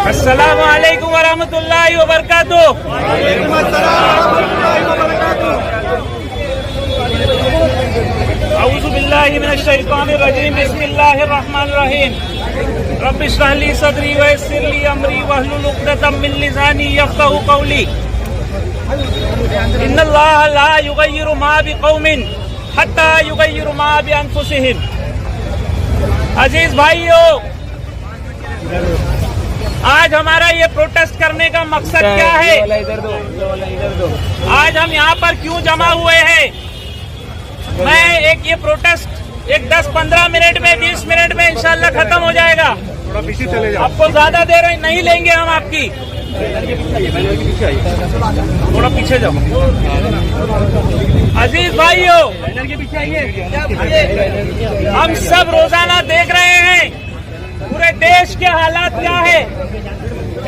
अस्सलामु अलैकुम वरहमतुल्लाहि वबरकातुह। अऊज़ु बिल्लाहि मिनश शैतानिर रजीम। बिस्मिल्लाहिर रहमानिर रहीम। रब्बि इश्रह ली सदरी व यस्सिर ली अमरी वहलुल उक़दतम मिन लिसानी यफ़क़हू क़ौली। इन्नल्लाह ला युग़य्यिरु मा बिक़ौमिन हत्ता युग़य्यिरु मा बिअन्फुसिहिम। अजीज भाइयों, आज हमारा ये प्रोटेस्ट करने का मकसद क्या है? आज हम यहाँ पर क्यों जमा हुए हैं? मैं ये प्रोटेस्ट 10-15 मिनट में, 20 मिनट में इंशाल्लाह खत्म हो जाएगा। आपको ज्यादा देर नहीं लेंगे हम आपकी। थोड़ा पीछे जाओ। अजीज भाइयों, हम सब रोजाना देख रहे हैं पूरे देश के हालात क्या है।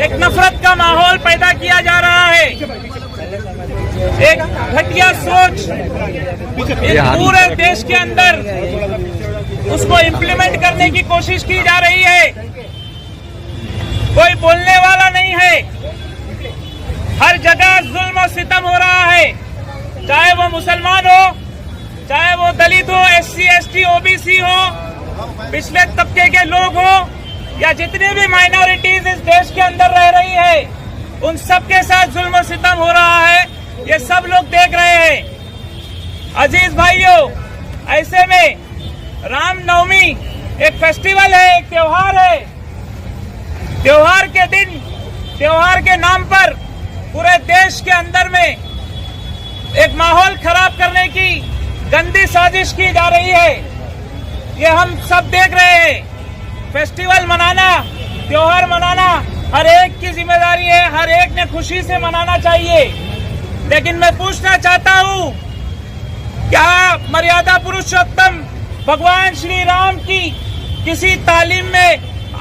एक नफरत का माहौल पैदा किया जा रहा है, एक घटिया सोच इस पूरे देश के अंदर उसको इम्प्लीमेंट करने की कोशिश की जा रही है। कोई बोलने वाला नहीं है। हर जगह जुल्म और सितम हो रहा है, चाहे वो मुसलमान हो, चाहे वो दलित हो, SC ST OBC हो, पिछले तबके के लोग हो, या जितनी भी माइनॉरिटीज इस देश के अंदर रह रही है, उन सब के साथ जुल्म और सितम हो रहा है। ये सब लोग देख रहे हैं। अजीज भाइयों, ऐसे में रामनवमी एक फेस्टिवल है, एक त्योहार है। त्योहार के दिन, त्योहार के नाम पर पूरे देश के अंदर में एक माहौल खराब करने की गंदी साजिश की जा रही है। ये हम सब देख रहे हैं। फेस्टिवल मनाना, त्योहार मनाना हर एक की जिम्मेदारी है, हर एक ने खुशी से मनाना चाहिए। लेकिन मैं पूछना चाहता हूँ, क्या मर्यादा पुरुषोत्तम भगवान श्री राम की किसी तालीम में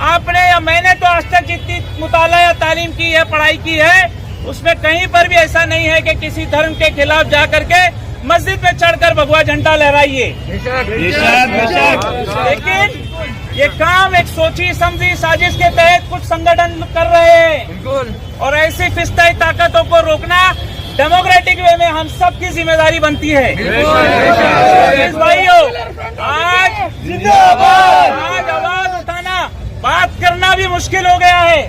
आपने या मैंने तो आज तक जितनी मुताला या तालीम की है, पढ़ाई की है, उसमें कहीं पर भी ऐसा नहीं है कि किसी धर्म के खिलाफ जाकर के मस्जिद में चढ़कर भगवा झंडा लहराइए। लेकिन ये काम एक सोची समझी साजिश के तहत कुछ संगठन कर रहे हैं, और ऐसी फिस्ताई ताकतों को रोकना डेमोक्रेटिक वे में हम सब की जिम्मेदारी बनती है। भाइयों, आज आवाज उठाना, बात करना भी मुश्किल हो गया है।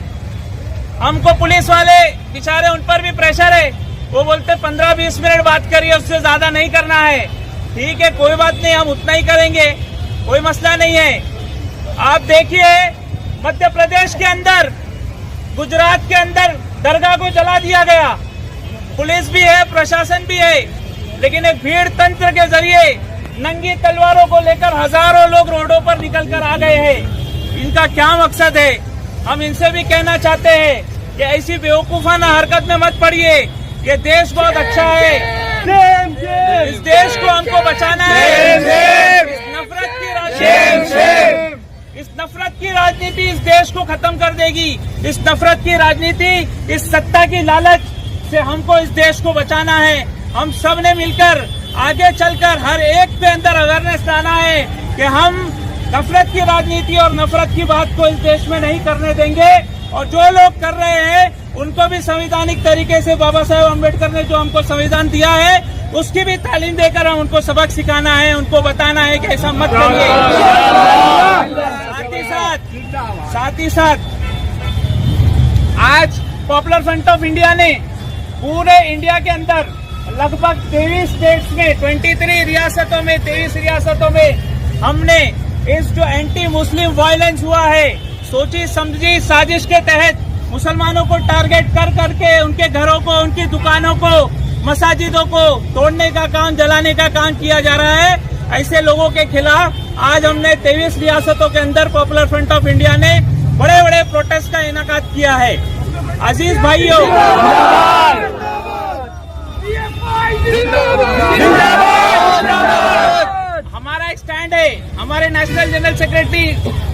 हमको पुलिस वाले बेचारे, उन पर भी प्रेशर है। वो बोलते 15-20 मिनट बात करिए, उससे ज्यादा नहीं करना है। ठीक है, कोई बात नहीं, हम उतना ही करेंगे, कोई मसला नहीं है। आप देखिए, मध्य प्रदेश के अंदर, गुजरात के अंदर दरगाह को जला दिया गया। पुलिस भी है, प्रशासन भी है, लेकिन एक भीड़ तंत्र के जरिए नंगी तलवारों को लेकर हजारों लोग रोडों पर निकल कर आ गए हैं। इनका क्या मकसद है? हम इनसे भी कहना चाहते हैं कि ऐसी बेवकूफाना हरकत में मत पड़िए। ये देश बहुत अच्छा है, इस देश को हमको बचाना है। इस नफरत की राजनीति इस देश को खत्म कर देगी। इस नफरत की राजनीति, इस सत्ता की लालच से हमको इस देश को बचाना है। हम सब ने मिलकर आगे चलकर हर एक के अंदर अवेयरनेस लाना है कि हम नफरत की राजनीति और नफरत की बात को इस देश में नहीं करने देंगे। और जो लोग कर रहे हैं उनको भी संवैधानिक तरीके से बाबा साहेब अम्बेडकर ने जो हमको संविधान दिया है, उसकी भी तालीम देकर हम उनको सबक सिखाना है, उनको बताना है कि ऐसा मत करिए। साथ ही साथ आज पॉपुलर फ्रंट ऑफ इंडिया ने पूरे इंडिया के अंदर लगभग 23 स्टेट्स में, 23 रियासतों में, 23 रियासतों में हमने इस जो एंटी मुस्लिम वायलेंस हुआ है, सोची समझी साजिश के तहत मुसलमानों को टारगेट कर करके उनके घरों को, उनकी दुकानों को, मसाजिदों को तोड़ने का काम, जलाने का काम किया जा रहा है। ऐसे लोगों के खिलाफ आज हमने 23 रियासतों के अंदर पॉपुलर फ्रंट ऑफ इंडिया ने बड़े बड़े प्रोटेस्ट का इनेकाद किया है। अजीज भाइयों, हमारा एक स्टैंड है। हमारे national general secretary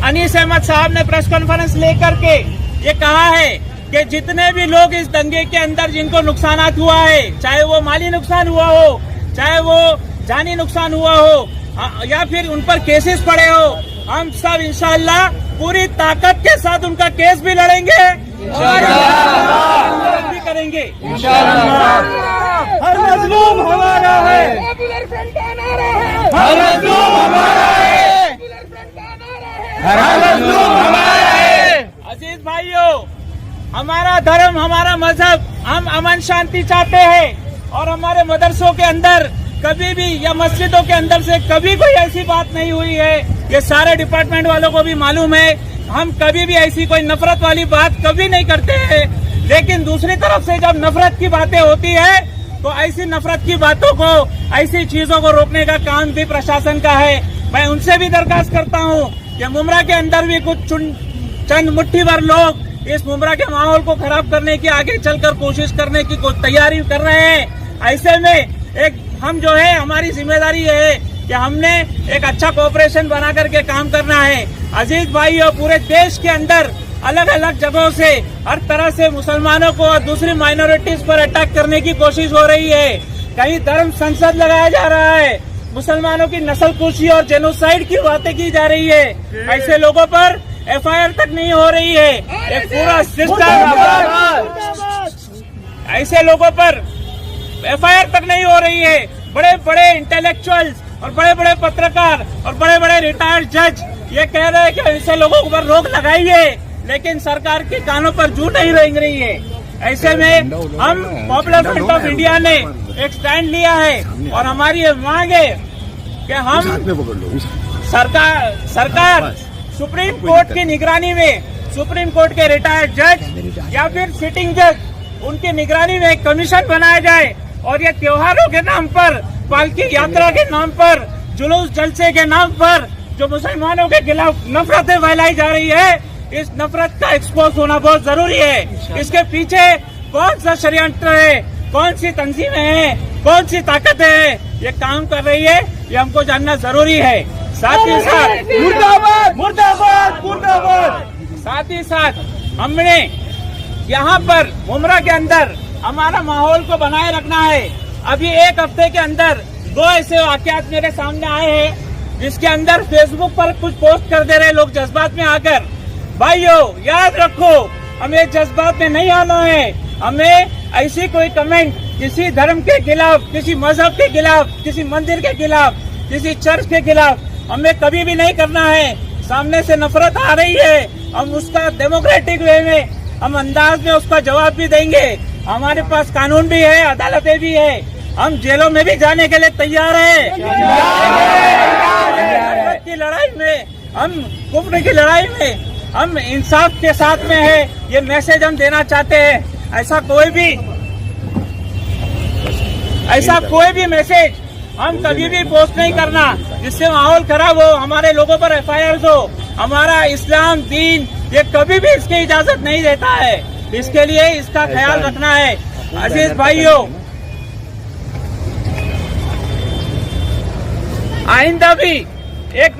Anis Ahmad साहब ने प्रेस कॉन्फ्रेंस लेकर के ये कहा है कि जितने भी लोग इस दंगे के अंदर जिनको नुकसानात हुआ है, चाहे वो माली नुकसान हुआ हो, चाहे वो जानी नुकसान हुआ हो, या फिर उन पर केसेस पड़े हो, हम सब इंशाअल्लाह पूरी ताकत के साथ उनका केस भी लड़ेंगे और भी करेंगे हर मजलूम हमारा है, हर मजलूम हमारा है, हर मजलूम हमारा है। अजीज भाइयों, हमारा धर्म, हमारा मजहब, हम अमन शांति चाहते हैं और हमारे मदरसों के अंदर कभी भी या मस्जिदों के अंदर से कभी कोई ऐसी बात नहीं हुई है। ये सारे डिपार्टमेंट वालों को भी मालूम है। हम कभी भी ऐसी कोई नफरत वाली बात कभी नहीं करते हैं। लेकिन दूसरी तरफ से जब नफरत की बातें होती है तो ऐसी नफरत की बातों को, ऐसी चीजों को रोकने का काम भी प्रशासन का है। मैं उनसे भी दरखास्त करता हूँ कि मुमरा के अंदर भी कुछ चंद मुट्ठी भर लोग इस मुमरा के माहौल को खराब करने की, आगे चलकर कोशिश करने की तैयारी कर रहे हैं। ऐसे में हम जो है, हमारी जिम्मेदारी है कि हमने एक अच्छा कोऑपरेशन बना करके काम करना है। अजीज भाइयों, पूरे देश के अंदर अलग अलग जगहों से हर तरह से मुसलमानों को और दूसरी माइनॉरिटीज पर अटैक करने की कोशिश हो रही है। कहीं धर्म संसद लगाया जा रहा है, मुसलमानों की नस्लकुशी और जेनोसाइड की बातें की जा रही है। ऐसे लोगों पर FIR तक नहीं हो रही है। एक पूरा सिस्टम, ऐसे लोगों पर FIR तक नहीं हो रही है। बड़े बड़े इंटेलेक्चुअल्स और बड़े बड़े पत्रकार और बड़े बड़े रिटायर्ड जज ये कह रहे हैं कि ऐसे लोगों पर रोक लगाइए, लेकिन सरकार के कानों पर जू नहीं रेंग रही है। ऐसे में हम पॉपुलर फ्रंट ऑफ इंडिया ने एक स्टैंड लिया है और हमारी ये मांग है कि हम सरकार सुप्रीम कोर्ट की निगरानी में, सुप्रीम कोर्ट के रिटायर्ड जज या फिर सिटिंग जज, उनकी निगरानी में एक कमीशन बनाया जाए और ये त्योहारों के नाम पर, पालकी यात्रा के नाम पर, जुलूस जलसे के नाम पर जो मुसलमानों के खिलाफ नफरतें फैलाई जा रही है, इस नफरत का एक्सपोज होना बहुत जरूरी है। इसके पीछे कौन सा षड्यंत्र है, कौन सी तंजीमें हैं, कौन सी ताकत है ये काम कर रही है, ये हमको जानना जरूरी है। साथ ही साथ मुर्दाबाद मुर्दाबाद मुर्दाबाद, साथ ही साथ हमने यहाँ पर मुमरा के अंदर हमारा माहौल को बनाए रखना है। अभी एक हफ्ते के अंदर 2 ऐसे वाकयात मेरे सामने आए हैं जिसके अंदर फेसबुक पर कुछ पोस्ट कर दे रहे लोग जज्बात में आकर। भाइयों, याद रखो, हमें जज्बात में नहीं आना है। हमें ऐसी कोई कमेंट किसी धर्म के खिलाफ, किसी मजहब के खिलाफ, किसी मंदिर के खिलाफ, किसी चर्च के खिलाफ हमें कभी भी नहीं करना है। सामने से नफरत आ रही है, हम उसका डेमोक्रेटिक वे में, हम अंदाज में उसका जवाब भी देंगे। हमारे पास कानून भी है, अदालतें भी है, हम जेलों में भी जाने के लिए तैयार हैं। की लड़ाई में, हम कुफ्र की लड़ाई में हम इंसाफ के साथ में है, ये मैसेज हम देना चाहते हैं। ऐसा कोई भी मैसेज हम कभी भी पोस्ट नहीं करना जिससे माहौल खराब हो, हमारे लोगों पर FIR हो। हमारा इस्लाम दीन ये कभी भी इसकी इजाजत नहीं देता है। इसके लिए इसका ख्याल रखना है। अजीज भाइयों, आइंदा भी एक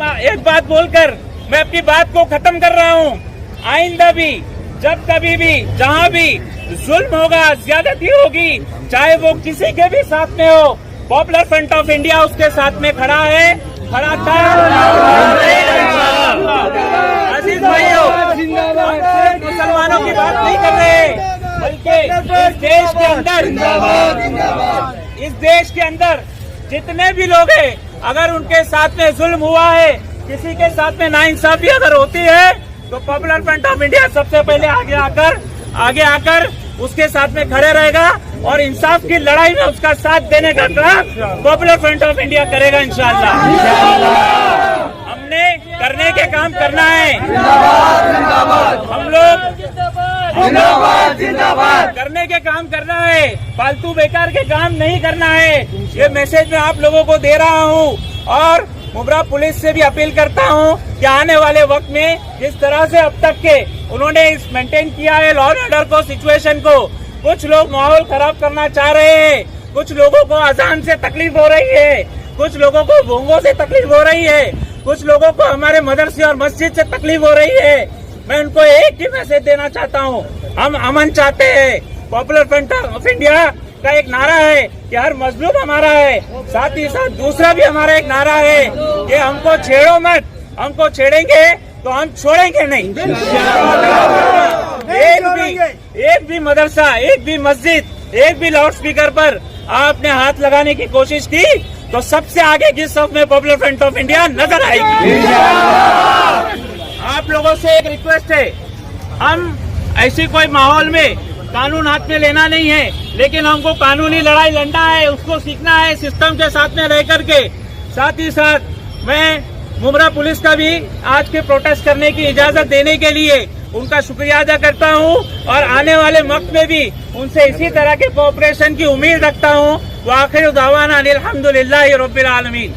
बात बोलकर मैं अपनी बात को खत्म कर रहा हूँ। आइंदा भी जब कभी भी जहाँ भी जुल्म होगा, ज्यादती होगी, चाहे वो किसी के भी साथ में हो, पॉपुलर फ्रंट ऑफ इंडिया उसके साथ में खड़ा है, खड़ा था। अजीज भाइयों, मुसलमानों की बात नहीं कर रहे, बल्कि इस देश के अंदर जितने भी लोग हैं, अगर उनके साथ में जुल्म हुआ है, किसी के साथ में नाइंसाफी अगर होती है, तो पॉपुलर फ्रंट ऑफ इंडिया सबसे पहले आगे आकर उसके साथ में खड़े रहेगा और इंसाफ की लड़ाई में उसका साथ देने का काम पॉपुलर फ्रंट ऑफ इंडिया करेगा इंशाअल्लाह। हमने करने के काम करना है। हम लोग करने के काम करना है, फालतू बेकार के काम नहीं करना है। ये मैसेज मैं आप लोगों को दे रहा हूँ और मुमरा पुलिस से भी अपील करता हूँ कि आने वाले वक्त में जिस तरह से अब तक के उन्होंने मेंटेन किया है लॉ एंड ऑर्डर को, सिचुएशन को, कुछ लोग माहौल खराब करना चाह रहे हैं, कुछ लोगों को अजान से तकलीफ हो रही है, कुछ लोगों को भोंगों से तकलीफ हो रही है, कुछ लोगों को हमारे मदरसे और मस्जिद से तकलीफ हो रही है। मैं उनको एक ही मैसेज देना चाहता हूँ, हम अमन चाहते हैं। पॉपुलर फ्रंट ऑफ इंडिया का एक नारा है कि हर मजलूम हमारा है, साथ ही साथ दूसरा भी हमारा एक नारा है कि हमको छेड़ो मत, हमको छेड़ेंगे तो हम छोड़ेंगे नहीं। एक भी मदरसा, एक भी मस्जिद, एक भी लाउड स्पीकर पर आपने हाथ लगाने की कोशिश की तो सबसे आगे की सफ में पॉपुलर फ्रंट ऑफ इंडिया नजर आएगी। आप लोगों से एक रिक्वेस्ट है, हम ऐसी कोई माहौल में कानून हाथ में लेना नहीं है, लेकिन हमको कानूनी लड़ाई लड़ना है, उसको सीखना है सिस्टम के साथ में रह करके। साथ ही साथ मैं मुमरा पुलिस का भी आज के प्रोटेस्ट करने की इजाजत देने के लिए उनका शुक्रिया अदा करता हूं और आने वाले वक्त में भी उनसे इसी तरह के कोऑपरेशन की उम्मीद रखता हूं। व आखिर दावाना अनिल हम्दुलिल्लाहि रब्बिल आलमीन।